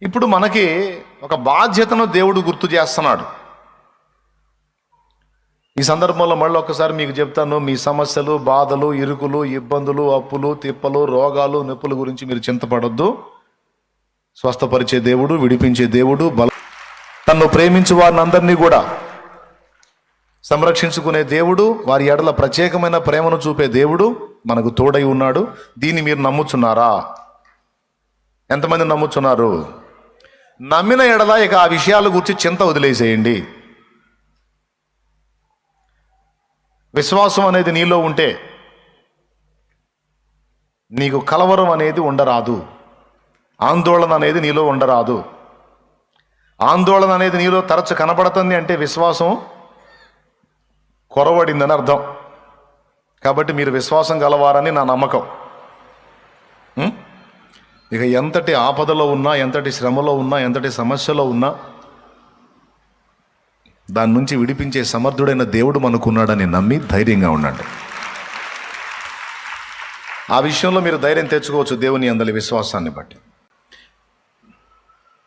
ఇప్పుడు మనకి ఒక బాధ్యతను దేవుడు గుర్తు చేస్తున్నాడు. ఈ సందర్భంలో మళ్ళీ ఒక్కసారి మీకు చెప్తాను, మీ సమస్యలు, బాధలు, ఇరుకులు, ఇబ్బందులు, అప్పులు, తిప్పలు, రోగాలు, నొప్పుల గురించి మీరు చింతపడొద్దు. స్వస్థపరిచే దేవుడు, విడిపించే దేవుడు, తన్ను ప్రేమించే వారిని అందరినీ కూడా సంరక్షించుకునే దేవుడు, వారి ఎడల ప్రత్యేకమైన ప్రేమను చూపే దేవుడు మనకు తోడై ఉన్నాడు. దీన్ని మీరు నమ్ముచున్నారా? ఎంతమంది నమ్ముచున్నారు? నమ్మిన ఎడల ఇక ఆ విషయాల గురించి చింత వదిలేసేయండి. విశ్వాసం అనేది నీలో ఉంటే నీకు కలవరం అనేది ఉండరాదు, ఆందోళన అనేది నీలో ఉండరాదు. ఆందోళన అనేది నీలో తరచు కనబడుతుంది అంటే విశ్వాసం కొరవడిందని అర్థం. కాబట్టి మీరు విశ్వాసం గలవారని నా నమ్మకం. ఇక ఎంతటి ఆపదలో ఉన్నా, ఎంతటి శ్రమలో ఉన్నా, ఎంతటి సమస్యలో ఉన్నా దాని నుంచి విడిపించే సమర్థుడైన దేవుడు మనకున్నాడని నమ్మి ధైర్యంగా ఉండండి. ఆ విషయంలో మీరు ధైర్యం తెచ్చుకోవచ్చు దేవుని అందలి విశ్వాసాన్ని బట్టి.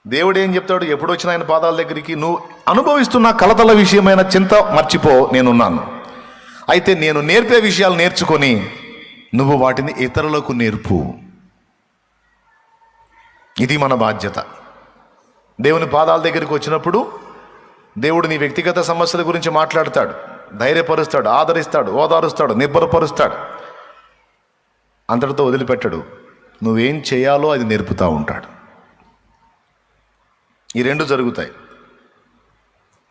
దేవుడు ఏం చెప్తాడు? ఎప్పుడు వచ్చిన ఆయన పాదాల దగ్గరికి, నువ్వు అనుభవిస్తున్న కలతల విషయమైన చింత మర్చిపో, నేనున్నాను. అయితే నేను నేర్పే విషయాలు నేర్చుకొని నువ్వు వాటిని ఇతరులకు నేర్పు. ఇది మన బాధ్యత. దేవుని పాదాల దగ్గరికి వచ్చినప్పుడు దేవుడు నీ వ్యక్తిగత సమస్యల గురించి మాట్లాడతాడు, ధైర్యపరుస్తాడు, ఆదరిస్తాడు, ఓదారుస్తాడు, నిబ్బరపరుస్తాడు. అంతటితో వదిలిపెట్టడు. నువ్వేం చేయాలో అది నేర్పుతూ ఉంటాడు. ఈ రెండు జరుగుతాయి.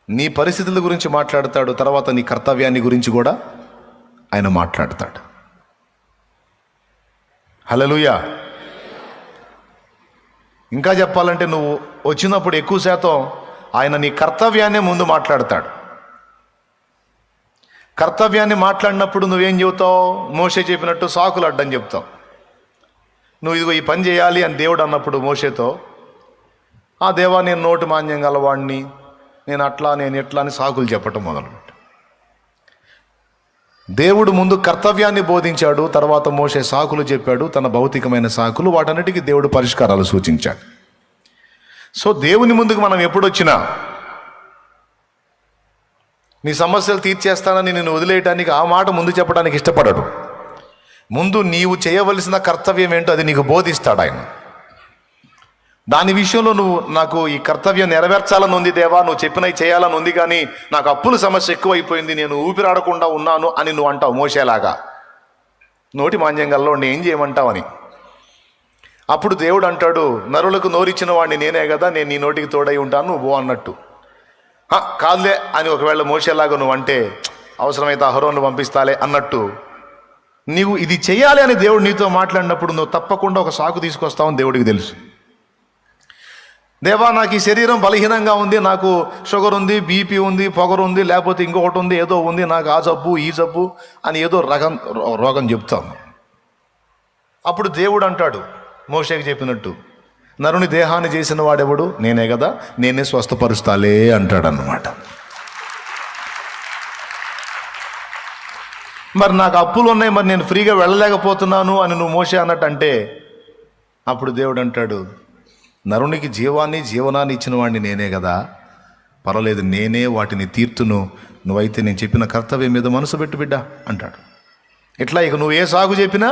నీ పరిస్థితుల గురించి మాట్లాడతాడు, తర్వాత నీ కర్తవ్యాన్ని గురించి కూడా ఆయన మాట్లాడతాడు. హల్లెలూయా. ఇంకా చెప్పాలంటే నువ్వు వచ్చినప్పుడు ఎక్కువ శాతం ఆయన నీ కర్తవ్యాన్నే ముందు మాట్లాడతాడు. కర్తవ్యాన్ని మాట్లాడినప్పుడు నువ్వేం చెబుతావు? మోషే చెప్పినట్టు సాకులు అడ్డం చెప్తావు. నువ్వు ఇదిగో ఈ పని చేయాలి అని దేవుడు అన్నప్పుడు మోషేతో, ఆ దేవా నేను నోటి మాన్యం గలవాడిని, నేను అట్లా, నేను ఎట్లా అని సాకులు చెప్పటం మొదలుపెట్టు. దేవుడు ముందు కర్తవ్యాన్ని బోధించాడు, తర్వాత మోషే సాకులు చెప్పాడు, తన భౌతికమైన సాకులు. వాటన్నిటికీ దేవుడు పరిష్కారాలు సూచించాడు. సో దేవుని ముందుకు మనం ఎప్పుడొచ్చినా నీ సమస్యలు తీర్చేస్తానని నేను వదిలేయటానికి ఆ మాట ముందు చెప్పడానికి ఇష్టపడడు. ముందు నీవు చేయవలసిన కర్తవ్యం ఏంటో అది నీకు బోధిస్తాడు ఆయన. దాని విషయంలో నువ్వు, నాకు ఈ కర్తవ్యం నెరవేర్చాలని ఉంది దేవా, నువ్వు చెప్పినవి చేయాలని ఉంది, కానీ నాకు అప్పుల సమస్య ఎక్కువైపోయింది, నేను ఊపిరాడకుండా ఉన్నాను అని నువ్వు అంటావు మోషేలాగా. నోటి మాంద్యంగల్లో ఏం చేయమంటావని. అప్పుడు దేవుడు అంటాడు, నరులకు నోరిచ్చిన వాడిని నేనే కదా, నేను నీ నోటికి తోడై ఉంటాను, నువ్వు అన్నట్టు. కాదులే అని ఒకవేళ మోషేలాగా నువ్వు అంటే, అవసరమైతే అహరోను పంపిస్తాలే అన్నట్టు, నీవు ఇది చేయాలి అని దేవుడు నీతో మాట్లాడినప్పుడు నువ్వు తప్పకుండా ఒక సాకు తీసుకొస్తావని దేవుడికి తెలుసు. దేవా నాకు ఈ శరీరం బలహీనంగా ఉంది, నాకు షుగర్ ఉంది, బీపీ ఉంది, పొగరు ఉంది, లేకపోతే ఇంకొకటి ఉంది, ఏదో ఉంది, నాకు ఆ జబ్బు ఈ జబ్బు అని ఏదో రోగం చెప్తాం. అప్పుడు దేవుడు అంటాడు మోషేకి చెప్పినట్టు, నరుని దేహాన్ని చేసిన వాడెవడు? నేనే కదా, నేనే స్వస్థపరుస్తాలే అంటాడు అన్నమాట. మరి నాకు అప్పులు ఉన్నాయి, మరి నేను ఫ్రీగా వెళ్ళలేకపోతున్నాను అని నువ్వు మోషే అన్నట్టు అంటే, అప్పుడు దేవుడు అంటాడు, నరునికి జీవనాన్ని ఇచ్చిన వాడిని నేనే కదా, పర్వాలేదు, నేనే వాటిని తీర్తును, నువ్వైతే నేను చెప్పిన కర్తవ్యం మీద మనసు పెట్టు బిడ్డ అంటాడు. ఇట్లా ఇక నువ్వు ఏ సాగు చెప్పినా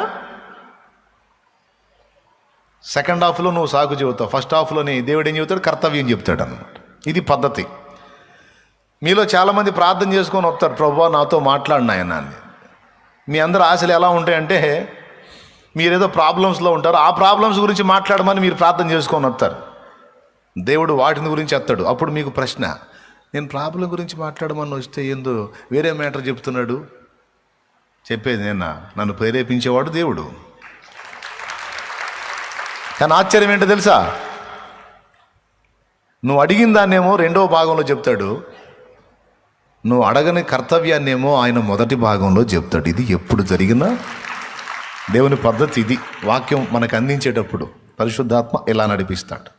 సెకండ్ హాఫ్లో నువ్వు సాగు చెబుతావు, ఫస్ట్ హాఫ్లోని దేవుడు ఏం చెబుతాడు? కర్తవ్యం చెప్తాడు అన్నమాట. ఇది పద్ధతి. మీలో చాలామంది ప్రార్థన చేసుకొని వస్తారు, ప్రభువా నాతో మాట్లాడినాయన అని. మీ అందరి ఆశలు ఎలా ఉంటాయంటే, మీరేదో ప్రాబ్లమ్స్లో ఉంటారు, ఆ ప్రాబ్లమ్స్ గురించి మాట్లాడమని మీరు ప్రార్థన చేసుకొని వస్తారు. దేవుడు వాటిని గురించి వస్తాడు. అప్పుడు మీకు ప్రశ్న, నేను ప్రాబ్లం గురించి మాట్లాడమని వస్తే ఏందో వేరే మ్యాటర్ చెప్తున్నాడు. చెప్పేది నన్ను ప్రేరేపించేవాడు దేవుడు. కానీ ఆశ్చర్యం ఏంటో తెలుసా? నువ్వు అడిగిన దాన్నేమో రెండవ భాగంలో చెప్తాడు, నువ్వు అడగని కర్తవ్యాన్నేమో ఆయన మొదటి భాగంలో చెప్తాడు. ఇది ఎప్పుడు జరిగినా దేవుని పద్ధతి. ఇది వాక్యం మనకు అందించేటప్పుడు పరిశుద్ధాత్మ ఇలా నడిపిస్తాడు.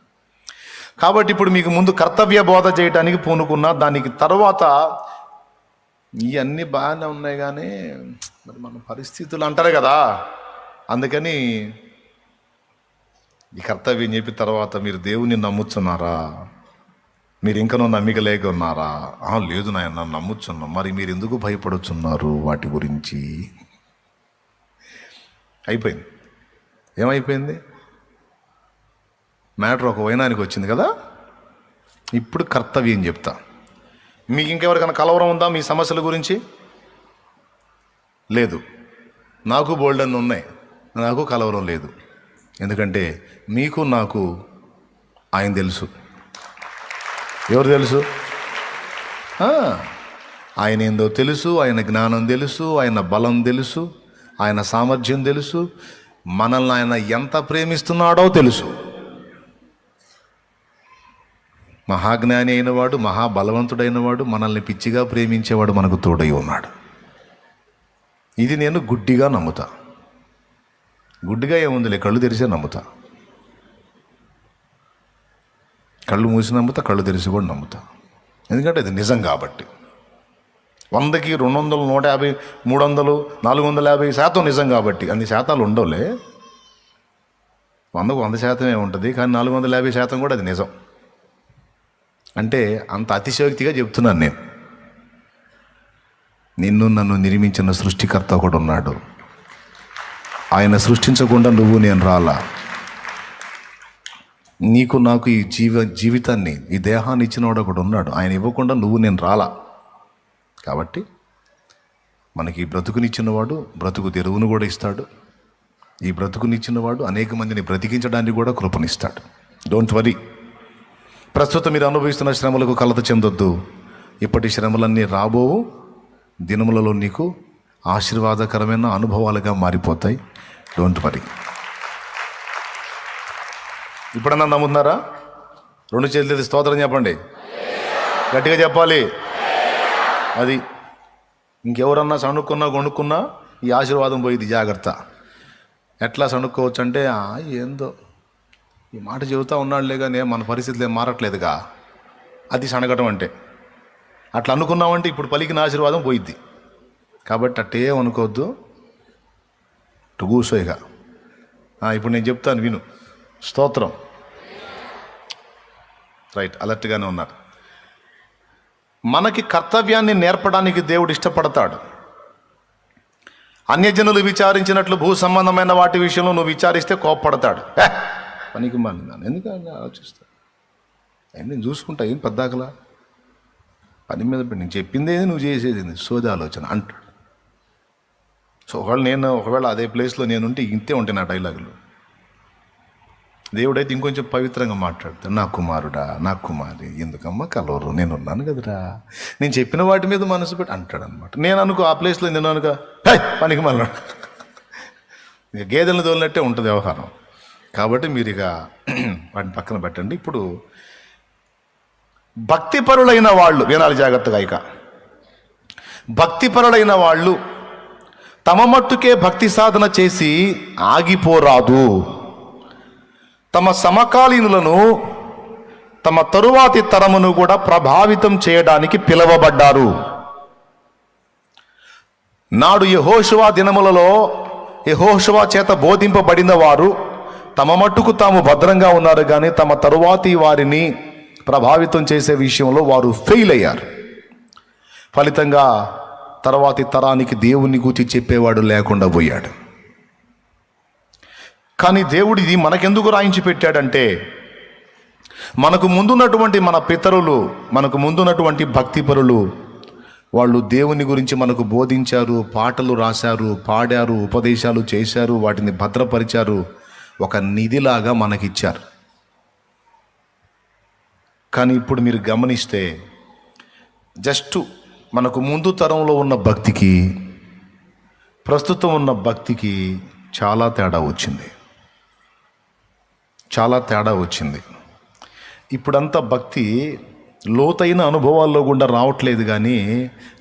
కాబట్టి ఇప్పుడు మీకు ముందు కర్తవ్య బోధ చేయడానికి పూనుకున్నా, దానికి తర్వాత ఇవన్నీ బాగానే ఉన్నాయి కానీ మరి మన పరిస్థితులు అంటారు కదా, అందుకని ఈ కర్తవ్యం చెప్పిన తర్వాత మీరు దేవుని నమ్ముతున్నారా? మీరు ఇంకనూ నమ్మిక లేక ఉన్నారా? లేదు నాయన నమ్ముచున్నాం. మరి మీరు ఎందుకు భయపడుతున్నారు వాటి గురించి? అయిపోయింది. ఏమైపోయింది? మ్యాటర్ ఒక వైనానికి వచ్చింది కదా. ఇప్పుడు కర్తవ్యం చెప్తా. మీకు ఇంకెవరికైనా కలవరం ఉందా మీ సమస్యల గురించి? లేదు. నాకు బోల్డన్ ఉన్నాయి, నాకు కలవరం లేదు. ఎందుకంటే మీకు నాకు ఆయన తెలుసు. ఎవరు తెలుసు? ఆయన ఏందో తెలుసు, ఆయన జ్ఞానం తెలుసు, ఆయన బలం తెలుసు, ఆయన సామర్థ్యం తెలుసు, మనల్ని ఆయన ఎంత ప్రేమిస్తున్నాడో తెలుసు. మహాజ్ఞాని అయినవాడు, మహాబలవంతుడైన వాడు, మనల్ని పిచ్చిగా ప్రేమించేవాడు మనకు తోడై ఉన్నాడు. ఇది నేను గుడ్డిగా నమ్ముతా. గుడ్డిగా ఏముందిలే, కళ్ళు తెరిసే నమ్ముతా. కళ్ళు మూసి నమ్ముతా, కళ్ళు తెరిసి కూడా నమ్ముతా. ఎందుకంటే అది నిజం కాబట్టి. 100కి 200, 150, 300, 450% నిజం కాబట్టి. అన్ని శాతాలు ఉండవులే. 100కు 100% ఉంటుంది, కానీ 450% కూడా అది నిజం. అంటే అంత అతిశయోక్తిగా చెప్తున్నాను నేను. నిన్ను నన్ను నిర్మించిన సృష్టికర్త ఒకడు ఉన్నాడు. ఆయన సృష్టించకుండా నువ్వు నేను రాలా. నీకు నాకు ఈ జీవితాన్ని, ఈ దేహాన్ని ఇచ్చినవాడు ఒకడు ఉన్నాడు. ఆయన ఇవ్వకుండా నువ్వు నేను రాలా. కాబట్టి మనకి ఈ బ్రతుకునిచ్చినవాడు బ్రతుకు తెరువును కూడా ఇస్తాడు. ఈ బ్రతుకునిచ్చినవాడు అనేక మందిని బ్రతికించడానికి కూడా కృపనిస్తాడు. Don't worry. ప్రస్తుతం మీరు అనుభవిస్తున్న శ్రమలకు కలత చెందొద్దు. ఇప్పటి శ్రమలన్నీ రాబోవు దినములలో నీకు ఆశీర్వాదకరమైన అనుభవాలుగా మారిపోతాయి. Don't worry. ఇప్పుడన్నా నమ్ముతున్నారా? 2 చేతులు స్తోత్రం చెప్పండి, గట్టిగా చెప్పాలి. అది ఇంకెవరన్నా సణుక్కున్నా కొనుక్కున్నా ఈ ఆశీర్వాదం పోయింది. జాగ్రత్త. ఎట్లా సణుక్కోవచ్చు అంటే, ఏందో ఈ మాట చెబుతూ ఉన్నాడులే కానీ మన పరిస్థితులు ఏం మారట్లేదుగా, అది సనగటం అంటే. అట్లా అనుకున్నామంటే ఇప్పుడు పలికిన ఆశీర్వాదం పోయిద్ది. కాబట్టి అట్టేం అనుకోవద్దు, కూసోయిగా. ఇప్పుడు నేను చెప్తాను విను. స్తోత్రం. రైట్, అలర్ట్గానే ఉన్నారు. మనకి కర్తవ్యాన్ని నేర్పడానికి దేవుడు ఇష్టపడతాడు. అన్యజనులు విచారించినట్లు భూ సంబంధమైన వాటి విషయంలో నువ్వు విచారిస్తే కోప్పడతాడు. పనికి మాలిన నన్ను ఎందుకని ఆలోచిస్తాను, నేను చూసుకుంటా, ఏం పెద్దాకలా పని మీద నేను చెప్పిందేది నువ్వు చేసేది సోది ఆలోచన అంటాడు. సో ఒకవేళ అదే ప్లేస్లో నేనుంటే ఇంతే ఉంటాయి నా డైలాగులు. దేవుడైతే ఇంకొంచెం పవిత్రంగా మాట్లాడతాడు. నా కుమారుడా, నా కుమారి, ఎందుకమ్మా కలవరు, నేను ఉన్నాను కదరా, నేను చెప్పిన వాటి మీద మనసు పెట్టి అంటాడు అనమాట. నేను అనుకో ఆ ప్లేస్లో నేను అనుకో పనికి మళ్ళీ ఇక గేదెలను తోలినట్టే ఉంటుంది వ్యవహారం. కాబట్టి మీరు ఇక వాటిని పక్కన పెట్టండి. ఇప్పుడు భక్తిపరులైన వాళ్ళు వినాలి జాగ్రత్తగా. ఇక భక్తిపరులైన వాళ్ళు తమ మట్టుకే భక్తి సాధన చేసి ఆగిపోరాదు. తమ సమకాలీనులను, తమ తరువాతి తరమును కూడా ప్రభావితం చేయడానికి పిలువబడ్డారు. నాడు యెహోషువ దినములలో యెహోషువ చేత బోధింపబడిన వారు తమ మట్టుకు తాము భద్రంగా ఉన్నారు, కానీ తమ తరువాతి వారిని ప్రభావితం చేసే విషయంలో వారు ఫెయిల్ అయ్యారు. ఫలితంగా తర్వాతి తరానికి దేవుని గూర్చి చెప్పేవాడు లేకుండా పోయాడు. కానీ దేవుడు ఇది మనకెందుకు రాయించి పెట్టాడంటే, మనకు ముందున్నటువంటి మన పితరులు, మనకు ముందున్నటువంటి భక్తిపరులు, వాళ్ళు దేవుని గురించి మనకు బోధించారు, పాటలు రాశారు, పాడారు, ఉపదేశాలు చేశారు, వాటిని భద్రపరిచారు, ఒక నిధిలాగా మనకిచ్చారు. కానీ ఇప్పుడు మీరు గమనిస్తే జస్ట్ మనకు ముందు తరంలో ఉన్న భక్తికి ప్రస్తుతం ఉన్న భక్తికి చాలా తేడా వచ్చింది. చాలా తేడా వచ్చింది. ఇప్పుడంతా భక్తి లోతైన అనుభవాల్లో గుండా రావట్లేదు, కానీ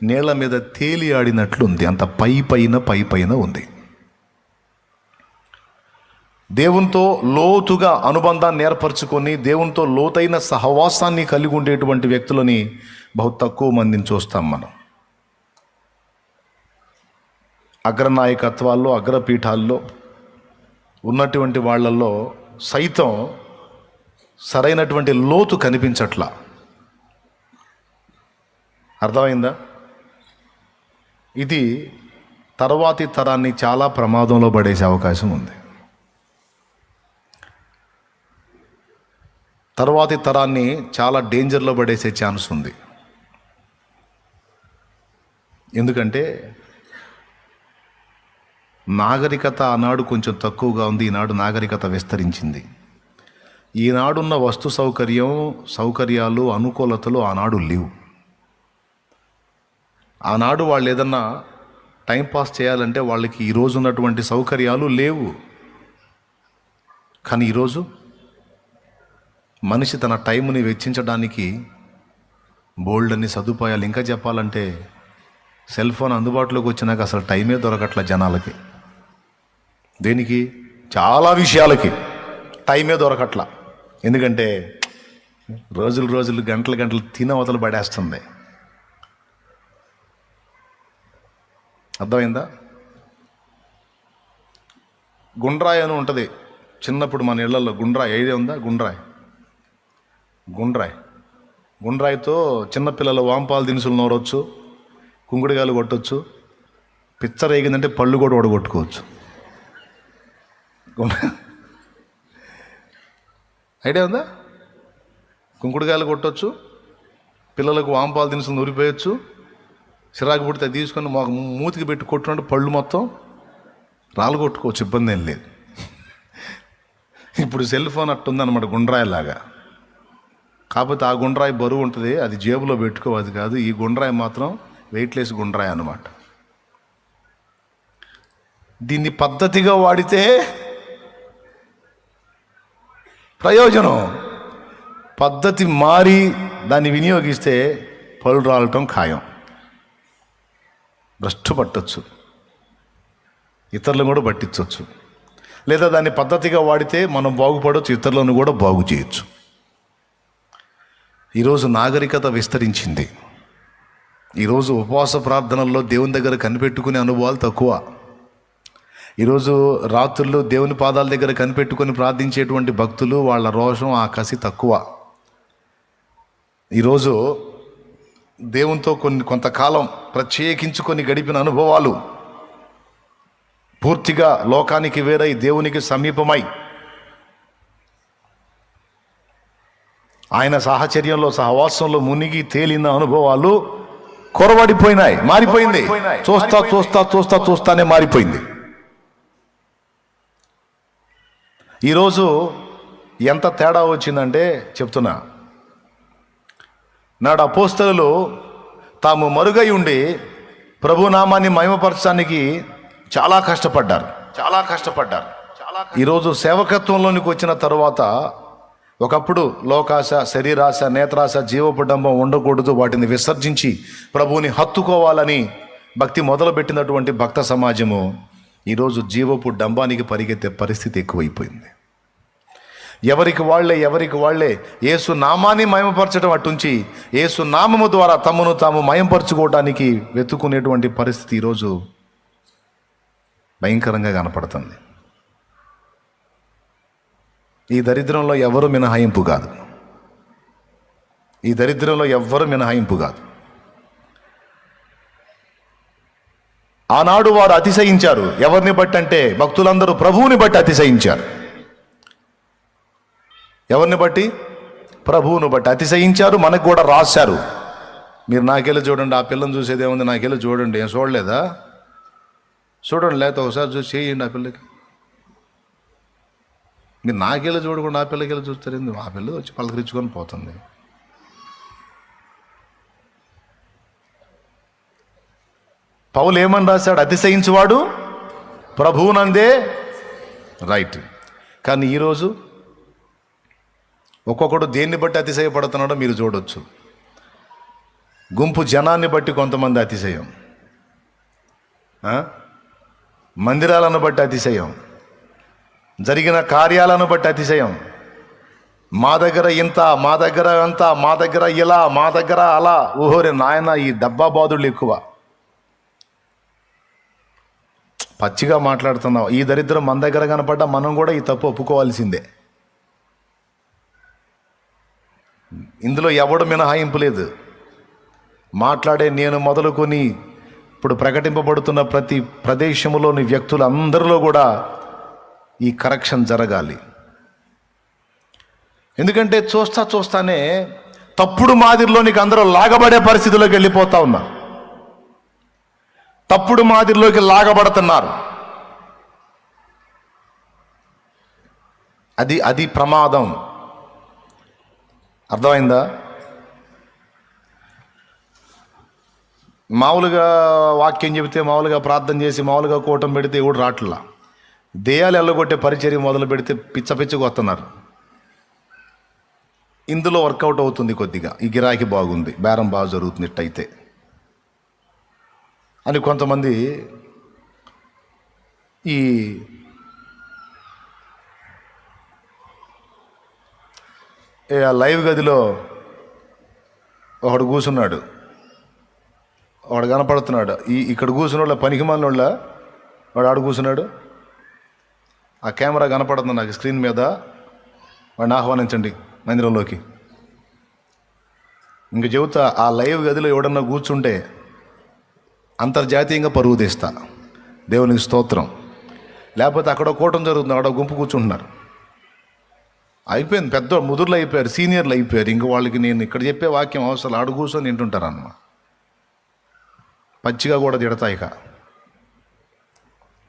నీళ్ల మీద తేలి ఆడినట్లుంది. అంత పైపైన ఉంది. దేవునితో లోతుగా అనుబంధాన్ని ఏర్పరచుకొని దేవునితో లోతైన సహవాసాన్ని కలిగి ఉండేటువంటి వ్యక్తులని బహు తక్కువ మందిని చూస్తాం మనం. అగ్రనాయకత్వాల్లో, అగ్రపీఠాల్లో ఉన్నటువంటి వాళ్ళల్లో సైతం సరైనటువంటి లోతు కనిపించట్లా. అర్థమైందా? ఇది తర్వాతి తరాన్ని చాలా ప్రమాదంలో పడేసే అవకాశం ఉంది. తర్వాతి తరాన్ని చాలా డేంజర్లో పడేసే ఛాన్స్ ఉంది. ఎందుకంటే నాగరికత ఆనాడు కొంచెం తక్కువగా ఉంది, ఈనాడు నాగరికత విస్తరించింది. ఈనాడున్న వస్తు సౌకర్యాలు అనుకూలతలు ఆనాడు లేవు. ఆనాడు వాళ్ళు ఏదన్నా టైంపాస్ చేయాలంటే వాళ్ళకి ఈరోజు ఉన్నటువంటి సౌకర్యాలు లేవు. కానీ ఈరోజు మనిషి తన టైంని వెచ్చించడానికి బోల్డ్ అన్ని సదుపాయాలు, ఇంకా చెప్పాలంటే సెల్ ఫోన్ అందుబాటులోకి వచ్చినాక అసలు టైమే దొరకట్ల జనాలకి. దేనికి? చాలా విషయాలకి టైమే దొరకట్ల. ఎందుకంటే రోజులు గంటలు తినవతలు పడేస్తుంది. అర్థమైందా? గుండ్రాయి అని ఉంటుంది చిన్నప్పుడు మన ఇళ్లలో. గుండ్రాయి ఐడియా ఉందా? గుండ్రాయితో చిన్నపిల్లలు వాంపాలు దినుసులు నోరొచ్చు, కుంకుడుగాయలు కొట్టవచ్చు, పిచ్చరేగిందంటే పళ్ళు కూడా ఓడగొట్టుకోవచ్చు. ఐడియా ఉందా? కుంకుడుగాయలు కొట్టవచ్చు, పిల్లలకు వాంపాలు దినుసులు నూరిపోయచ్చు, చిరాకు పుడితే తీసుకొని మాకు మూతికి పెట్టి కొట్టినట్టు పళ్ళు మొత్తం రాళ్ళు కొట్టుకోవచ్చు, ఇబ్బంది ఏం లేదు. ఇప్పుడు సెల్ ఫోన్ అట్టుందన్నమాట గుండ్రాయిలాగా. కాకపోతే ఆ గుండ్రాయి బరువు ఉంటుంది, అది జేబులో పెట్టుకోవాలి కాదు. ఈ గుండ్రాయి మాత్రం వెయిట్లెస్ గుండ్రాయి అన్నమాట. దీన్ని పద్ధతిగా వాడితే ప్రయోజనం, పద్ధతి మారి దాన్ని వినియోగిస్తే పళ్ళు రాలటం ఖాయం. భ్రష్టు పట్టచ్చు, ఇతరులను కూడా పట్టించవచ్చు. లేదా దాన్ని పద్ధతిగా వాడితే మనం బాగుపడవచ్చు, ఇతరులను కూడా బాగు చేయొచ్చు. ఈరోజు నాగరికత విస్తరించింది. ఈరోజు ఉపవాస ప్రార్థనల్లో దేవుని దగ్గర కనిపెట్టుకునే అనుభవాలు తక్కువ. ఈరోజు రాత్రుల్లో దేవుని పాదాల దగ్గర కనిపెట్టుకొని ప్రార్థించేటువంటి భక్తులు, వాళ్ళ రోషం ఆ కసి తక్కువ. ఈరోజు దేవునితో కొంతకాలం ప్రత్యేకించుకొని గడిపిన అనుభవాలు పూర్తిగా లోకానికి వేరై దేవునికి సమీపమై ఆయన సాహచర్యంలో సహవాసంలో మునిగి తేలిన అనుభవాలు కొరవడిపోయినాయి, మారిపోయింది. చూస్తానే మారిపోయింది. ఈరోజు ఎంత తేడా వచ్చిందంటే చెప్తున్నా. నాడు అపోస్తలులు తాము మరుగై ఉండి ప్రభునామాన్ని మహిమపరచడానికి చాలా కష్టపడ్డారు. ఈరోజు సేవకత్వంలోనికి వచ్చిన తరువాత ఒకప్పుడు లోకాశ, శరీరాశ, నేత్రాశ, జీవపుడంబం ఉండకూడదు, వాటిని విసర్జించి ప్రభువుని హత్తుకోవాలని భక్తి మొదలుపెట్టినటువంటి భక్త సమాజము ఈరోజు జీవపు డంబానికి పరిగెత్తే పరిస్థితి ఎక్కువైపోయింది. ఎవరికి వాళ్ళే యేసు నామాన్ని మహిమపరచడం అటుంచి యేసు నామము ద్వారా తమను తాము మహిమపరచుకోవడానికి వెతుకునేటువంటి పరిస్థితి ఈరోజు భయంకరంగా కనపడుతుంది. ఈ దరిద్రంలో ఎవరు మినహాయింపు కాదు. ఆనాడు వారు అతిశయించారు. ఎవరిని బట్టి అంటే భక్తులందరూ ప్రభువుని బట్టి అతిశయించారు. ఎవరిని బట్టి? ప్రభువును బట్టి అతిశయించారు. మనకు కూడా రాశారు. మీరు నాకెళ్ళి చూడండి, ఆ పిల్లని చూసేది ఏముంది, నాకెళ్ళి చూడండి. ఏం చూడలేదా? చూడండి, లేకపోతే ఒకసారి చూసి చేయండి ఆ పిల్లకి. మీరు నాకెళ్ళి చూడకుండా ఆ పిల్లకి వెళ్ళి చూస్తారు. ఎందుకు? ఆ పిల్ల వచ్చి పలకరించుకొని పోతుంది. పౌలు ఏమని రాశాడు? అతిశయించువాడు ప్రభువునందే. రైట్. కానీ ఈరోజు ఒక్కొక్కడు దేన్ని బట్టి అతిశయపడుతున్నాడో మీరు చూడొచ్చు. గుంపు జనాన్ని బట్టి కొంతమంది అతిశయం, మందిరాలను బట్టి అతిశయం, జరిగిన కార్యాలను బట్టి అతిశయం. మా దగ్గర ఇంత, మా దగ్గర అంత, మా దగ్గర ఇలా, మా దగ్గర అలా. ఓహోరే నాయన, ఈ డబ్బా బాదుళ్ళు ఎక్కువ. పచ్చిగా మాట్లాడుతున్నావు. ఈ దరిద్రం మన దగ్గర కనపడ్డా మనం కూడా ఈ తప్పు ఒప్పుకోవాల్సిందే. ఇందులో ఎవడు మినహాయింపు లేదు. మాట్లాడే నేను మొదలుకొని ఇప్పుడు ప్రకటింపబడుతున్న ప్రతి ప్రదేశంలోని వ్యక్తులందరిలో కూడా ఈ కరెక్షన్ జరగాలి. ఎందుకంటే చూస్తానే తప్పుడు మాదిరిలోనికి అందరూ లాగబడే పరిస్థితిలోకి వెళ్ళిపోతా ఉన్నారు. తప్పుడు మాదిరిలోకి లాగబడుతున్నారు. అది ప్రమాదం. అర్థమైందా? మామూలుగా వాక్యం చెబితే, మామూలుగా ప్రార్థన చేసి, మామూలుగా కూటం పెడితే ఎవడు రాట్లా. దెయ్యాలు ఎల్లగొట్టే పరిచర్య మొదలు పెడితే పిచ్చగా వస్తున్నారు. ఇందులో వర్కౌట్ అవుతుంది కొద్దిగా, ఈ గిరాకీ బాగుంది, బేరం బాగా జరుగుతున్నట్టయితే అని కొంతమంది ఈ లైవ్ గదిలో ఒకడు కూర్చున్నాడు, వాడు కనపడుతున్నాడు. ఇక్కడ కూర్చున్న వాళ్ళ పనికి మాలిన వాడు ఆడు కూర్చున్నాడు. ఆ కెమెరా కనపడుతుంది నాకు స్క్రీన్ మీద. వాడిని ఆహ్వానించండి మందిరంలోకి. ఇంక చెబుతా, ఆ లైవ్ గదిలో ఎవడన్నా కూర్చుంటే అంతర్జాతీయంగా పరువు తీస్తా. దేవునికి స్తోత్రం. లేకపోతే అక్కడ కూటం జరుగుతుంది, అక్కడ గుంపు కూర్చుంటున్నారు. అయిపోయింది, పెద్ద ముదురులు అయిపోయారు, సీనియర్లు అయిపోయారు. ఇంక వాళ్ళకి నేను ఇక్కడ చెప్పే వాక్యం అవసరం, ఆడు కూర్చొని వింటుంటారు అన్న. పచ్చిగా కూడా తిడతా. ఇక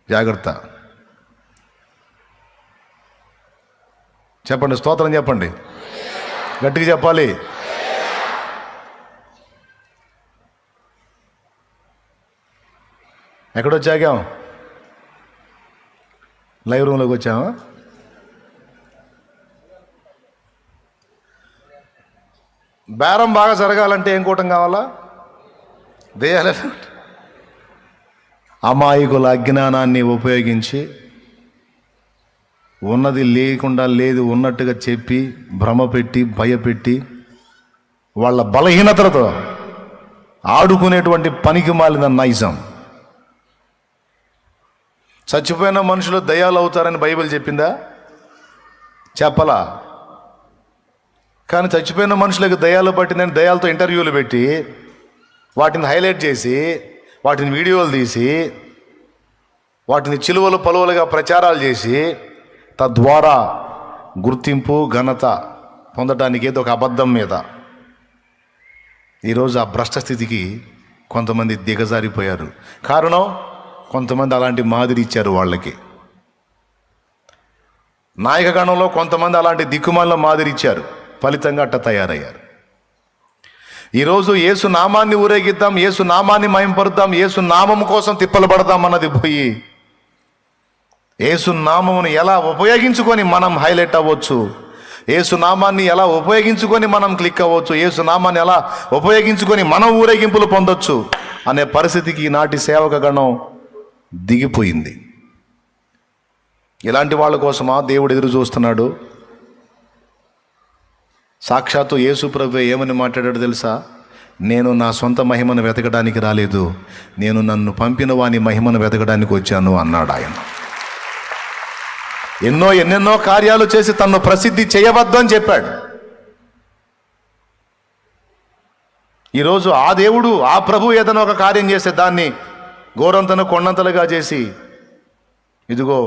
జాగ్రత్త. చెప్పండి, స్తోత్రం చెప్పండి, గట్టిగా చెప్పాలి. ఎక్కడొచ్చాగాం? లైవ్ రూమ్లోకి వచ్చామా? బేరం బాగా జరగాలంటే ఏం కూటం కావాలా? దెయ్యాల అమాయకుల అజ్ఞానాన్ని ఉపయోగించి ఉన్నది లేకుండా లేదు ఉన్నట్టుగా చెప్పి భ్రమపెట్టి భయపెట్టి వాళ్ళ బలహీనతలతో ఆడుకునేటువంటి పనికి మాలిన నైజం. చచ్చిపోయిన మనుషులు దయ్యాలు అవుతారని బైబిల్ చెప్పిందా? చెప్పలా. కానీ చచ్చిపోయిన మనుషులకు దయ్యాలు పట్టిందని దయ్యాలతో ఇంటర్వ్యూలు పెట్టి వాటిని హైలైట్ చేసి వాటిని వీడియోలు తీసి వాటిని చిలువలు పలువలుగా ప్రచారాలు చేసి తద్వారా గుర్తింపు ఘనత పొందడానికి ఏదో ఒక అబద్ధం మీద ఈరోజు ఆ భ్రష్ట స్థితికి కొంతమంది దిగజారిపోయారు. కారణం, కొంతమంది అలాంటి మాదిరి ఇచ్చారు వాళ్ళకి. నాయకగణంలో కొంతమంది అలాంటి దిక్కుమాలిన మాదిరి ఇచ్చారు, ఫలితంగా అట్ట తయారయ్యారు. ఈరోజు యేసు నామాన్ని ఊరేగిద్దాం, యేసు నామాన్ని మహింపరుద్దాం, యేసు నామం కోసం తిప్పలు పడదాం అన్నది పోయి యేసు నామమును ఎలా ఉపయోగించుకొని మనం హైలైట్ అవ్వచ్చు, యేసు నామాన్ని ఎలా ఉపయోగించుకొని మనం క్లిక్ అవ్వచ్చు, యేసు నామాన్ని ఎలా ఉపయోగించుకొని మనం ఊరేగింపులు పొందొచ్చు అనే పరిస్థితికి ఈనాటి సేవక గణం దిగిపోయింది. ఇలాంటి వాళ్ళ కోసమా దేవుడు ఎదురు చూస్తున్నాడు? సాక్షాత్తు యేసు ప్రభువే ఏమని మాట్లాడాడు తెలుసా? నేను నా సొంత మహిమను వెతకడానికి రాలేదు, నేను నన్ను పంపిన వాని మహిమను వెతకడానికి వచ్చాను అన్నాడు ఆయన. ఎన్నెన్నో కార్యాలు చేసి తన్ను ప్రసిద్ధి చేయవద్దు అని చెప్పాడు. ఈరోజు ఆ దేవుడు, ఆ ప్రభు ఏదైనా ఒక కార్యం చేస్తే దాన్ని గోరంతను కొండంతలుగా చేసి, ఇదిగో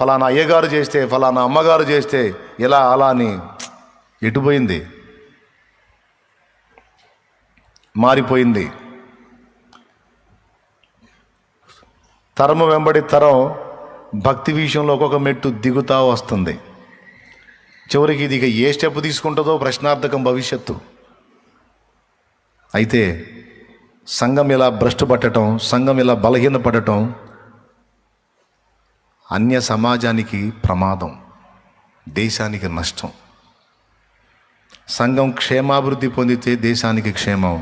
ఫలానా అయ్యగారు చేస్తే, ఫలానా అమ్మగారు చేస్తే ఇలా అలా అని ఎటుపోయింది, మారిపోయింది. తరము వెంబడి తరం భక్తి విషయంలో ఒక్కొక్క మెట్టు దిగుతా వస్తుంది. చివరికి ఇది ఇక ఏ స్టెప్ తీసుకుంటుందో ప్రశ్నార్థకం భవిష్యత్తు. అయితే సంఘం ఇలా భ్రష్టు పట్టడం, సంఘం ఇలా బలహీనపడటం అన్య సమాజానికి ప్రమాదం, దేశానికి నష్టం. సంఘం క్షేమాభివృద్ధి పొందితే దేశానికి క్షేమం,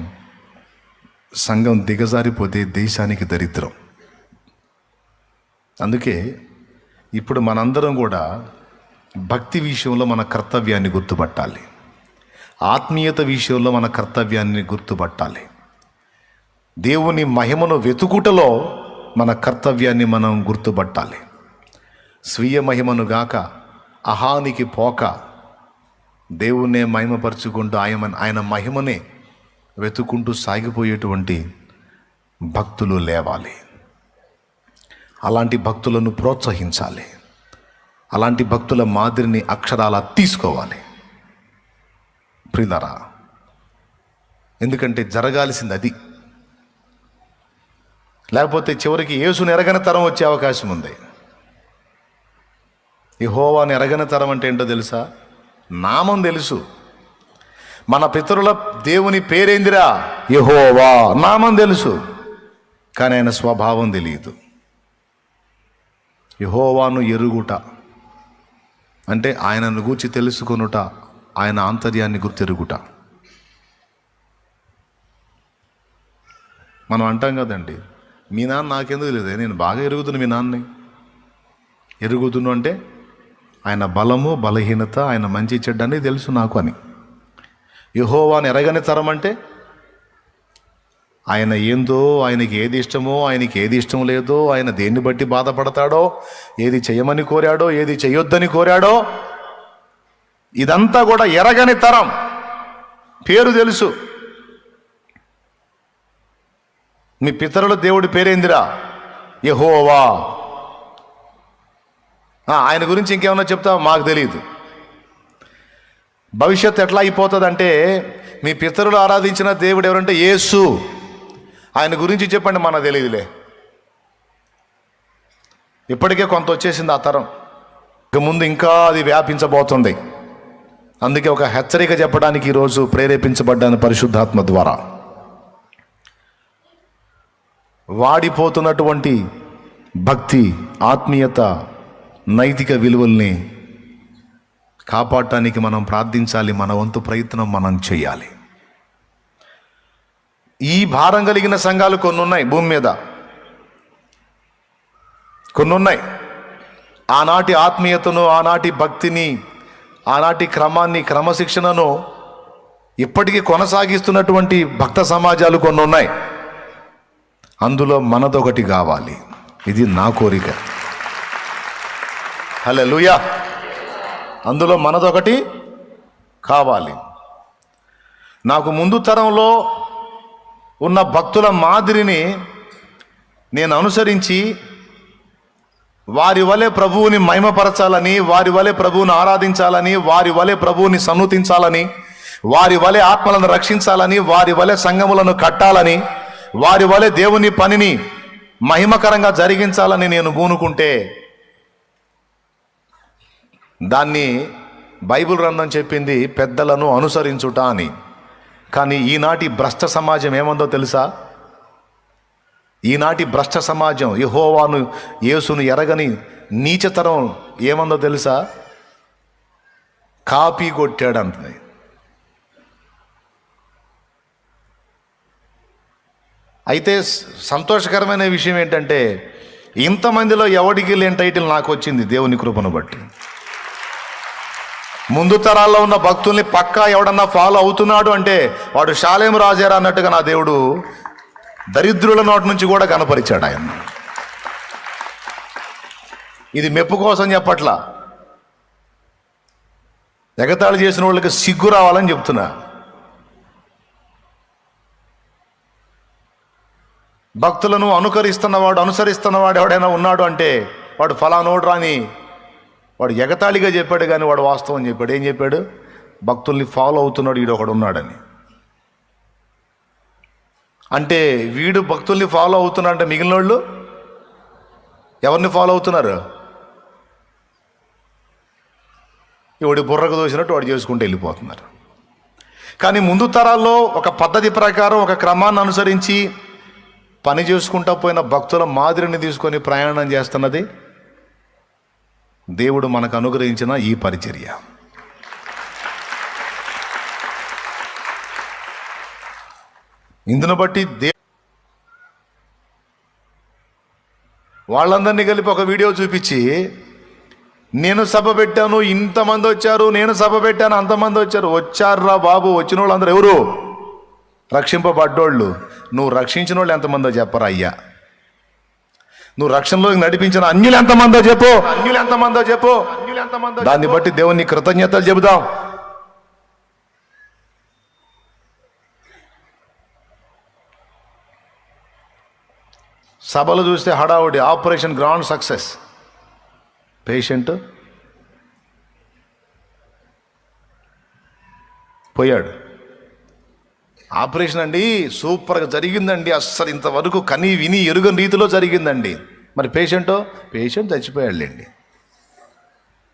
సంఘం దిగజారిపోతే దేశానికి దరిద్రం. అందుకే ఇప్పుడు మనందరం కూడా భక్తి విషయంలో మన కర్తవ్యాన్ని గుర్తుపట్టాలి, ఆత్మీయత విషయంలో మన కర్తవ్యాన్ని గుర్తుపట్టాలి, దేవుని మహిమను వెతుకుటలో మన కర్తవ్యాన్ని మనం గుర్తుపట్టాలి. స్వీయ మహిమను గాక అహానికి పోక దేవుణ్ణే మహిమపరుచుకుంటూ ఆయన మహిమనే వెతుక్కుంటూ సాగిపోయేటువంటి భక్తులు లేవాలి. అలాంటి భక్తులను ప్రోత్సహించాలి. అలాంటి భక్తుల మాదిరిని అక్షరాల తీసుకోవాలి ప్రియులారా. ఎందుకంటే జరగాల్సింది అది. లేకపోతే చివరికి యేసుని ఎరగని తరం వచ్చే అవకాశం ఉంది. యెహోవాని ఎరగని తరం అంటే ఏంటో తెలుసా? నామం తెలుసు. మన పితరుల దేవుని పేరేందిరా? యెహోవా. నామం తెలుసు, కానీ ఆయన స్వభావం తెలియదు. యెహోవాను ఎరుగుట అంటే ఆయనను గూర్చి తెలుసుకొనుట, ఆయన ఆంతర్యాన్ని గుర్తెరుగుట. మనం అంటాం కదండి, మీ నాన్న నాకెందుకు తెలియదు, నేను బాగా ఎరుగుతున్నా మీ నాన్నని. ఎరుగుతున్నా అంటే ఆయన బలము బలహీనత, ఆయన మంచి చెడ్డ అని తెలుసు నాకు అని. యెహోవాను ఎరగని తరం అంటే ఆయన ఏందో, ఆయనకి ఏది ఇష్టమో, ఆయనకి ఏది ఇష్టం లేదో, ఆయన దేన్ని బట్టి బాధపడతాడో, ఏది చేయమని కోరాడో, ఏది చేయొద్దని కోరాడో, ఇదంతా కూడా ఎరగని తరం. పేరు తెలుసు. మీ పితరుల దేవుడి పేరేందిరా? యెహోవా. ఆయన గురించి ఇంకేమన్నా చెప్తావా? మాకు తెలియదు. భవిష్యత్తు ఎట్లా అయిపోతుందంటే, మీ పితరులు ఆరాధించిన దేవుడు ఎవరంటే యేసు. ఆయన గురించి చెప్పండి, మనకు తెలియదులే. ఇప్పటికే కొంత వచ్చేసింది ఆ తరం. ఇక ముందు ఇంకా అది వ్యాపించబోతుంది. అందుకే ఒక హెచ్చరిక చెప్పడానికి ఈరోజు ప్రేరేపించబడ్డాను పరిశుద్ధాత్మ ద్వారా. వాడిపోతున్నటువంటి భక్తి, ఆత్మీయత, నైతిక విలువల్ని కాపాడటానికి మనం ప్రార్థించాలి. మన వంతు ప్రయత్నం మనం చేయాలి. ఈ భారం కలిగిన సంఘాలు కొన్ని ఉన్నాయి భూమి మీద, కొన్ని ఉన్నాయి. ఆనాటి ఆత్మీయతను, ఆనాటి భక్తిని, ఆనాటి క్రమాన్ని, క్రమశిక్షణను ఇప్పటికీ కొనసాగిస్తున్నటువంటి భక్త సమాజాలు కొన్ని ఉన్నాయి. అందులో మనదొకటి కావాలి. ఇది నా కోరిక. హల్లెలూయా. అందులో మనదొకటి కావాలి. నాకు ముందు తరంలో ఉన్న భక్తుల మాదిరిని నేను అనుసరించి వారి వలె ప్రభువుని మహిమపరచాలని, వారి వలె ప్రభువుని ఆరాధించాలని, వారి వలె ప్రభువుని సన్నుతించాలని, వారి వలె ఆత్మలను రక్షించాలని, వారి వలె సంఘములను కట్టాలని, వారి వలె దేవుని పనిని మహిమకరంగా జరిగించాలని నేను పూనుకుంటే దాన్ని బైబిల్ గ్రంథం చెప్పింది పెద్దలను అనుసరించుట అని. కానీ ఈనాటి భ్రష్ట సమాజం ఏమందో తెలుసా? ఈనాటి భ్రష్ట సమాజం, యెహోవాను యేసును ఎరగని నీచతరం ఏమందో తెలుసా? కాపీ కొట్టాడు అంటుంది. అయితే సంతోషకరమైన విషయం ఏంటంటే, ఇంతమందిలో ఎవడికి లేని టైటిల్ నాకు వచ్చింది దేవుని కృపను బట్టి. ముందు తరాల్లో ఉన్న భక్తుల్ని పక్కా ఎవడన్నా ఫాలో అవుతున్నాడు అంటే వాడు షాలేం రాజారా అన్నట్టుగా నా దేవుడు దరిద్రుల నోటి నుంచి కూడా కనపరిచాడు ఆయన. ఇది మెప్పు కోసం చెప్పట్లా, ఎగతాళి చేసిన వాళ్ళకి సిగ్గు రావాలని చెప్తున్నా. భక్తులను అనుసరిస్తున్నవాడు ఎవడైనా ఉన్నాడు అంటే వాడు ఫలానోడు రాని వాడు ఎగతాళిగా చెప్పాడు, కానీ వాడు వాస్తవం చెప్పాడు. ఏం చెప్పాడు? భక్తుల్ని ఫాలో అవుతున్నాడు వీడు ఒకడు ఉన్నాడని. అంటే వీడు భక్తుల్ని ఫాలో అవుతున్నాడు అంటే మిగిలిన వాళ్ళు ఎవరిని ఫాలో అవుతున్నారు? ఎవడి బుర్రకు దోసినట్టు వాడు చేసుకుంటూ వెళ్ళిపోతున్నారు. కానీ ముందు తరాల్లో ఒక పద్ధతి ప్రకారం, ఒక క్రమాన్ని అనుసరించి పని చేసుకుంటా పోయిన భక్తుల మాదిరిని తీసుకొని ప్రయాణం చేస్తున్నది దేవుడు మనకు అనుగ్రహించిన ఈ పరిచర్య. ఇందును బట్టి వాళ్ళందరినీ కలిపి ఒక వీడియో చూపించి, నేను సభ పెట్టాను, ఇంతమంది వచ్చారు, నేను సభ పెట్టాను, అంతమంది వచ్చారు. వచ్చారురా బాబు, వచ్చిన వాళ్ళు అందరూ ఎవరు? రక్షింపబడ్డోళ్ళు. నువ్వు రక్షించిన వాళ్ళు ఎంతమందో చెప్పరా అయ్యా? నువ్వు రక్షణలోకి నడిపించిన అన్యులు ఎంతమందో చెప్పు. దాన్ని బట్టి దేవుని కృతజ్ఞతలు చెబుదాం. సభలు చూస్తే హడావుడి, ఆపరేషన్ గ్రాండ్ సక్సెస్. పేషెంట్ పోయాడు. ఆపరేషన్ అండి సూపర్గా జరిగిందండి, అస్సలు ఇంతవరకు కని విని ఎరుగని రీతిలో జరిగిందండి. మరి పేషెంట్ చచ్చిపోయాడులేండి.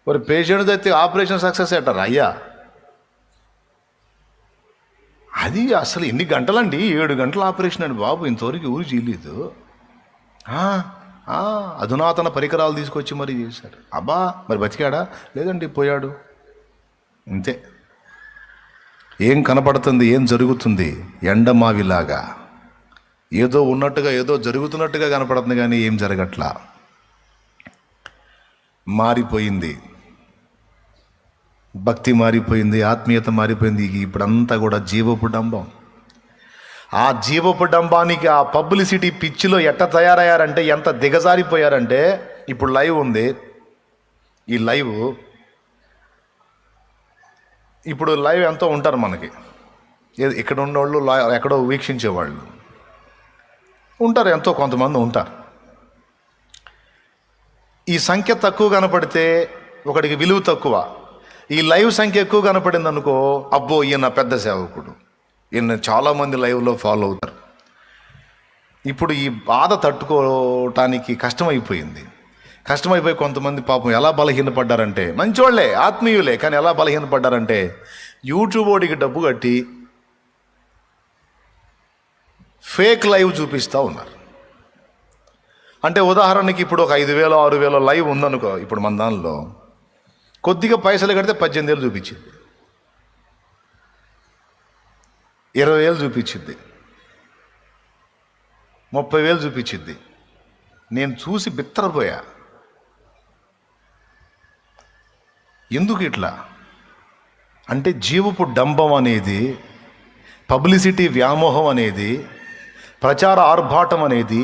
మరి పేషెంట్ చచ్చి ఆపరేషన్ సక్సెస్ అంటారు అయ్యా. అది అసలు ఎన్ని గంటలండి? 7 గంటల ఆపరేషన్ అండి బాబు, ఇంతవరకు ఊరు చేయలేదు. అధునాతన పరికరాలు తీసుకొచ్చి మరి చేశారు. అబ్బా మరి బతికాడా? లేదండి పోయాడు. అంతే. ఏం కనపడుతుంది? ఏం జరుగుతుంది? ఎండమావిలాగా ఏదో ఉన్నట్టుగా, ఏదో జరుగుతున్నట్టుగా కనపడుతుంది, కానీ ఏం జరగట్లా. మారిపోయింది, భక్తి మారిపోయింది, ఆత్మీయత మారిపోయింది. ఇప్పుడంతా కూడా జీవపు డంబం. ఆ జీవపు డంబానికి, ఆ పబ్లిసిటీ పిచ్చిలో ఎట్ట తయారయ్యారంటే, ఎంత దిగజారిపోయారంటే, ఇప్పుడు లైవ్ ఉంది. ఈ లైవ్ ఇప్పుడు లైవ్ ఎంతో ఉంటారు మనకి, ఇక్కడ ఉన్నోళ్ళు, ఎక్కడో వీక్షించేవాళ్ళు ఉంటారు, ఎంతో కొంతమంది ఉంటారు. ఈ సంఖ్య తక్కువ కనపడితే ఒకడికి విలువ తక్కువ. ఈ లైవ్ సంఖ్య ఎక్కువ కనపడింది అనుకో, అబ్బో ఈయన పెద్ద సేవకుడు, ఈయన చాలామంది లైవ్లో ఫాలో అవుతారు. ఇప్పుడు ఈ బాధ తట్టుకోవటానికి కష్టమైపోయి కొంతమంది పాపం ఎలా బలహీనపడ్డారంటే, మంచోళ్లే, ఆత్మీయులే, కానీ ఎలా బలహీనపడ్డారంటే, యూట్యూబ్ వాడికి డబ్బు కట్టి ఫేక్ లైవ్ చూపిస్తూ ఉన్నారు. అంటే ఉదాహరణకి ఇప్పుడు ఒక 5,000 6,000 లైవ్ ఉందనుకో, ఇప్పుడు మన దానిలో కొద్దిగా పైసలు కడితే 18,000 చూపించింది, 20,000 చూపించింది, 30,000 చూపించింది. నేను చూసి బిత్తరపోయా. ఎందుకు ఇట్లా అంటే, జీవపు డంబం అనేది, పబ్లిసిటీ వ్యామోహం అనేది, ప్రచార ఆర్భాటం అనేది,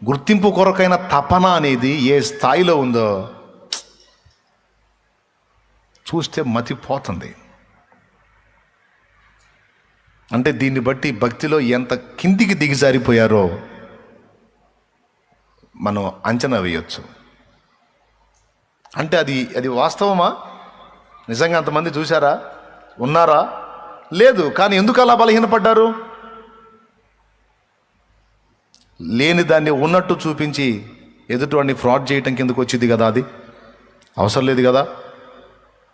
గుర్తింపు కొరకైన తపన అనేది ఏ స్థాయిలో ఉందో చూస్తే మతిపోతుంది. అంటే దీన్ని బట్టి భక్తిలో ఎంత కిందికి దిగజారిపోయారో మనం అంచనా వేయొచ్చు. అంటే అది వాస్తవమా? నిజంగా అంతమంది చూశారా? ఉన్నారా? లేదు. కానీ ఎందుకు అలా బలహీనపడ్డారు? లేని దాన్ని ఉన్నట్టు చూపించి ఎదుటివాడిని ఫ్రాడ్ చేయటం కిందకు వచ్చింది కదా. అది అవసరం లేదు కదా.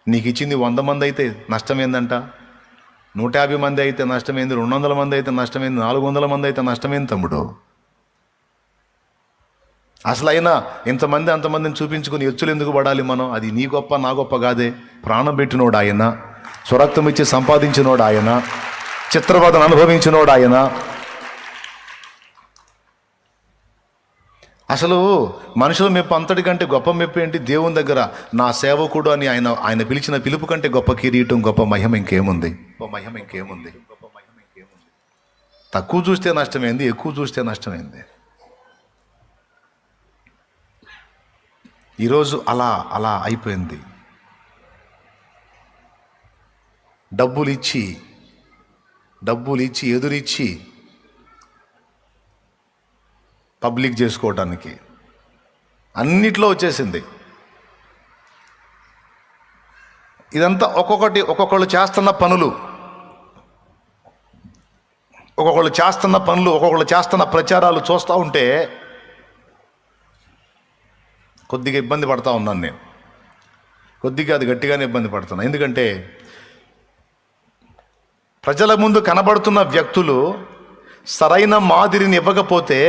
నీకు ఇచ్చింది 100 మంది అయితే నష్టమేందంట, 150 మంది అయితే నష్టమైంది, 200 మంది అయితే నష్టమైంది, 400 మంది అయితే నష్టమైంది తమ్ముడు. అసలు అయినా ఇంతమంది అంతమందిని చూపించుకుని ఎచ్చులు ఎందుకు పడాలి మనం? అది నీ గొప్ప నా గొప్ప కాదే. ప్రాణం పెట్టినోడు ఆయన, స్వరక్తం ఇచ్చి సంపాదించినోడు ఆయన, చిత్రవదను అనుభవించినోడు ఆయన. అసలు మనుషుల మెప్పు అంతటికంటే గొప్ప మెప్పు ఏంటి? దేవుని దగ్గర నా సేవకుడు అని ఆయన పిలిచిన పిలుపు కంటే గొప్ప కిరీటం, గొప్ప మహిమ ఇంకేముంది? తక్కువ చూస్తే నష్టమైంది, ఎక్కువ చూస్తే నష్టమైంది. ఈరోజు అలా అయిపోయింది. డబ్బులు ఇచ్చి ఎదురిచ్చి పబ్లిక్ చేసుకోవటానికి అన్నిట్లో వచ్చేసింది. ఇదంతా ఒక్కొక్కళ్ళు చేస్తున్న పనులు, ఒక్కొక్కళ్ళు చేస్తున్న ప్రచారాలు చూస్తూ ఉంటే కొద్దిగా ఇబ్బంది పడతా ఉన్నాను నేను. కొద్దిగా అది గట్టిగానే ఇబ్బంది పడుతున్నా. ఎందుకంటే ప్రజల ముందు కనబడుతున్న వ్యక్తులు సరైన మాదిరిని ఇవ్వకపోతే,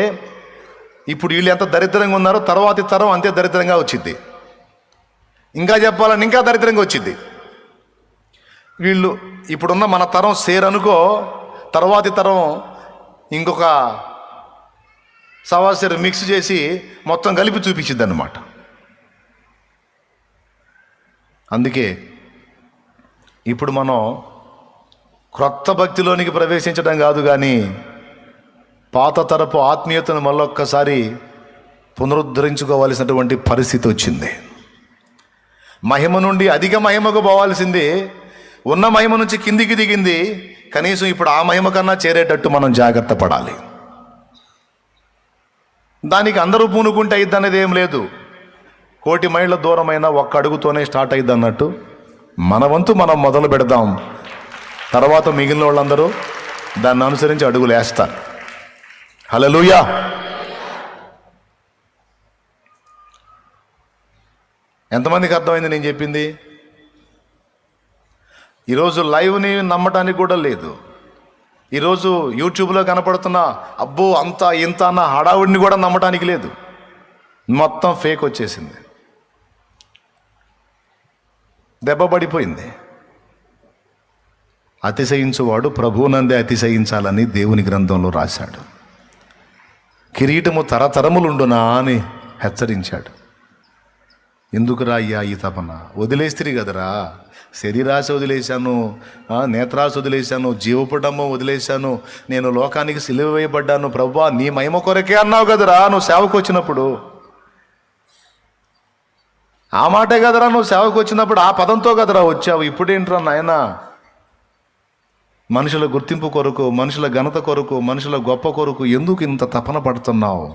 ఇప్పుడు వీళ్ళు ఎంత దరిద్రంగా ఉన్నారో తర్వాతి తరం అంతే దరిద్రంగా వచ్చింది. ఇంకా చెప్పాలని ఇంకా దరిద్రంగా వచ్చింది. వీళ్ళు ఇప్పుడున్న మన తరం సేరనుకో, తర్వాతి తరం ఇంకొక సవాసేరు మిక్స్ చేసి మొత్తం కలిపి చూపించింది అన్నమాట. అందుకే ఇప్పుడు మనం క్రొత్త భక్తిలోనికి ప్రవేశించడం కాదు, కానీ పాత తరపు ఆత్మీయతను మళ్ళొక్కసారి పునరుద్ధరించుకోవాల్సినటువంటి పరిస్థితి వచ్చింది. మహిమ నుండి అధిక మహిమకు పోవాల్సింది ఉన్న మహిమ నుంచి కిందికి దిగింది. కనీసం ఇప్పుడు ఆ మహిమ కన్నా చేరేటట్టు మనం జాగ్రత్త పడాలి. దానికి అందరూ పూనుకుంటే అయ్యిద్ది అనేది ఏం లేదు. 1,000,000 మైళ్ళ దూరమైన ఒక్క అడుగుతోనే స్టార్ట్ అయ్యిద్ది అన్నట్టు మన వంతు మనం మొదలు పెడదాం. తర్వాత మిగిలిన వాళ్ళందరూ దాన్ని అనుసరించి అడుగులు వేస్తారు. హల్లెలూయా. ఎంతమందికి అర్థమైంది నేను చెప్పింది? ఈరోజు లైవ్ని నమ్మటానికి కూడా లేదు. ఈరోజు యూట్యూబ్లో కనపడుతున్న అబ్బో అంత ఇంత అన్న హడావుడిని కూడా నమ్మటానికి లేదు. మొత్తం ఫేక్ వచ్చేసింది, దెబ్బ పడిపోయింది. అతిశయించువాడు ప్రభువునందే అతిశయించాలని దేవుని గ్రంథంలో రాశాడు. కిరీటము తరతరములుండునా అని హెచ్చరించాడు. ఎందుకురా అయ్యా ఈ తపన? వదిలేస్తిరి కదరా, శరీరాశ వదిలేశాను, నేత్రాశ వదిలేశాను, జీవపుటమ్మ వదిలేశాను, నేను లోకానికి సిలువ వేయబడ్డాను ప్రభువా నీ మహిమ కొరకే అన్నావు కదరా నువ్వు సేవకు వచ్చినప్పుడు. ఆ మాటే కదరా నువ్వు సేవకు వచ్చినప్పుడు, ఆ పదంతో కదరా వచ్చావు. ఇప్పుడేంట్రా నాయన? మనుషుల గుర్తింపు కొరకు, మనుషుల ఘనత కొరకు, మనుషుల గొప్ప కొరకు ఎందుకు ఇంత తపన పడుతున్నావు?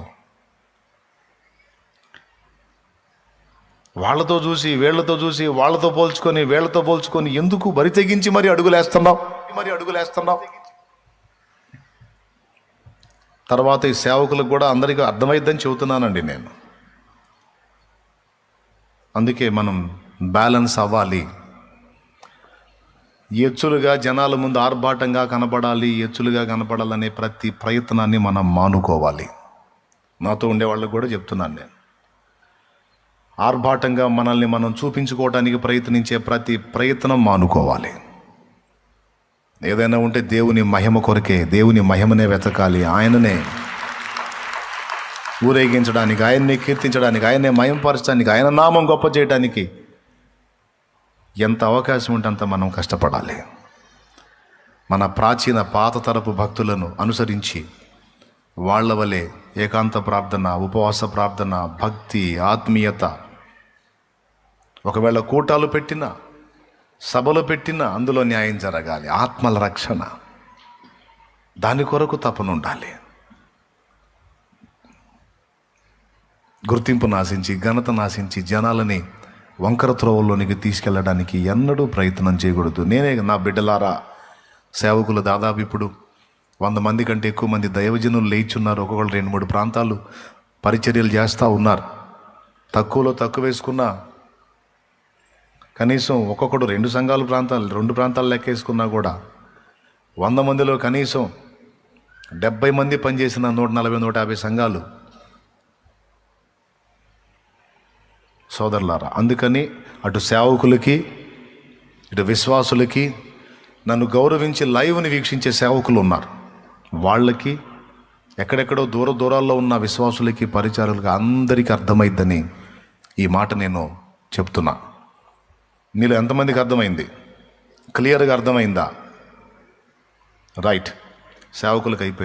వాళ్ళతో చూసి వీళ్ళతో చూసి వాళ్ళతో పోల్చుకొని వీళ్ళతో పోల్చుకొని ఎందుకు బరి తెగించి మరి అడుగులేస్తున్నావు? తర్వాత ఈ సేవకులకు కూడా అందరికీ అర్థమైద్దని చెబుతున్నానండి నేను. అందుకే మనం బ్యాలెన్స్ అవ్వాలి. ఎచ్చులుగా జనాల ముందు ఆర్భాటంగా కనపడాలి, ఎచ్చులుగా కనపడాలనే ప్రతి ప్రయత్నాన్ని మనం మానుకోవాలి. నాతో ఉండే వాళ్ళకు కూడా చెప్తున్నాను నేను, ఆర్భాటంగా మనల్ని మనం చూపించుకోవడానికి ప్రయత్నించే ప్రతి ప్రయత్నం మానుకోవాలి. ఏదైనా ఉంటే దేవుని మహిమ కొరకే, దేవుని మహిమనే వెతకాలి. ఆయననే ఊరేగించడానికి, ఆయన్నే కీర్తించడానికి, ఆయన్నే మహిమపరచడానికి, ఆయన నామం గొప్ప చేయడానికి ఎంత అవకాశం ఉంటే అంత మనం కష్టపడాలి. మన ప్రాచీన పాత తరపు భక్తులను అనుసరించి వాళ్ళ వలె ఏకాంత ప్రార్థన, ఉపవాస ప్రార్థన, భక్తి, ఆత్మీయత, ఒకవేళ కూటాలు పెట్టినా సభలు పెట్టినా అందులో న్యాయం జరగాలి. ఆత్మల రక్షణ, దాని కొరకు తపనుండాలి. గుర్తింపు నాశించి, ఘనత నాశించి జనాలని వంకర త్రోవల్లోనికి తీసుకెళ్ళడానికి ఎన్నడూ ప్రయత్నం చేయకూడదు. నేనే నా బిడ్డలారా, సేవకులు దాదాపు ఇప్పుడు 100 మంది కంటే ఎక్కువ మంది దైవజనులు లేచున్నారు. ఒక్కొక్కరు 2-3 ప్రాంతాలు పరిచర్యలు చేస్తూ ఉన్నారు. తక్కువలో తక్కువ వేసుకున్నా కనీసం ఒక్కొక్కడు 2 ప్రాంతాలు లెక్కేసుకున్నా కూడా 100 మందిలో కనీసం 70 మంది పనిచేసిన 140-150 సంఘాలు సోదరులారా. అందుకని అటు సేవకులకి ఇటు విశ్వాసులకి, నన్ను గౌరవించి లైవ్ని వీక్షించే సేవకులు ఉన్నారు, వాళ్ళకి, ఎక్కడెక్కడో దూరాల్లో ఉన్న విశ్వాసులకి, పరిచారులకి అందరికీ అర్థమైద్దని ఈ మాట నేను చెప్తున్నా. మీలో ఎంతమందికి అర్థమైంది? క్లియర్గా అర్థమైందా? రైట్. సేవకులకు అయిపోయింది.